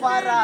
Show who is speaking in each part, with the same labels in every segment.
Speaker 1: வரா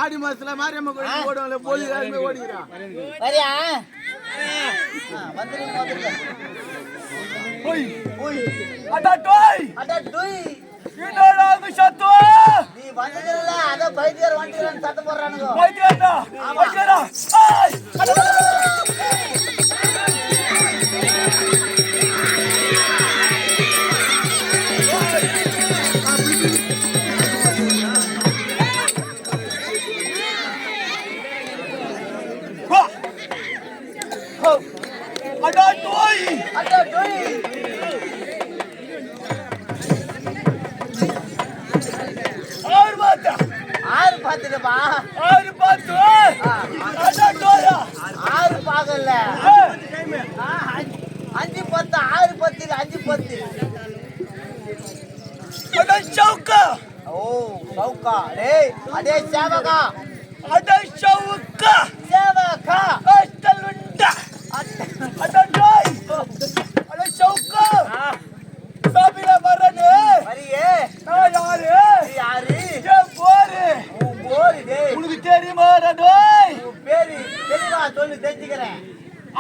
Speaker 1: ஆடி மாசத்துல மாரியம்மன் கோயில் போடுவாங்க போலி ஓடிக்கிறான்
Speaker 2: சரியா நீ வந்ததில்ல அத பைத்தியர் வண்டியில சத்தம் போடுறானுங்க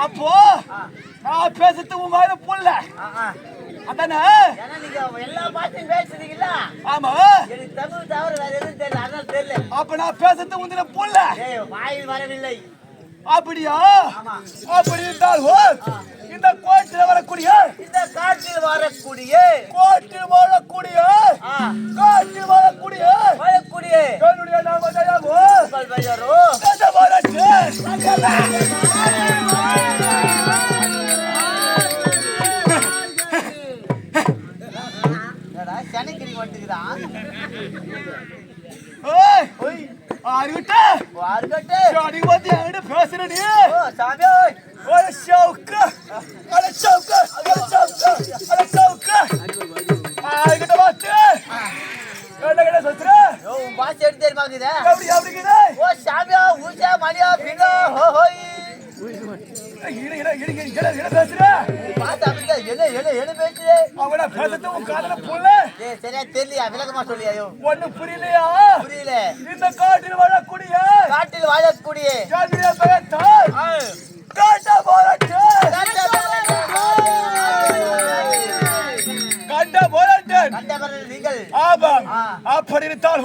Speaker 1: அப்போ நான் பேசுறது உன் வாயில புள்ள அதானே
Speaker 2: எல்லா பாட்டையும் பேசுறீங்களா
Speaker 1: ஆமா
Speaker 2: எனக்கு தமிழ் தவிர வேற எதுவும் தெரியல அதான் தெரியல
Speaker 1: அப்ப நான் பேசுறது உந்தின புள்ள
Speaker 2: வாயில் வரவில்லை
Speaker 1: அப்படியா அப்படி இருந்தால் இந்த கோட்டில் வரக்கூடிய கோட்டில் வாழக்கூடிய என்னுடைய நாம தயாவோ
Speaker 2: சென்னைக்கு வந்துக்கிறான்
Speaker 1: பேசுறடி
Speaker 2: பார்த்து அப்படிதான் என்ன பேசுது?
Speaker 1: அவட பேசுறது உன் காதுல புள்ள
Speaker 2: ஏய் சரியா தெரியலையா? விளக்கமா சொல்லியா?
Speaker 1: ஒண்ணு புரியலையா?
Speaker 2: புரியல.
Speaker 1: இந்த காட்டில் வாழக்கூடிய
Speaker 2: காட்டில் வாழக்கூடிய
Speaker 1: ஜாதிய பயத்தால் காட்ட போராட்டு
Speaker 2: கண்டவர்கள்
Speaker 1: நீங்கள்
Speaker 2: ஆமாம்.
Speaker 1: அப்படி இருந்தால்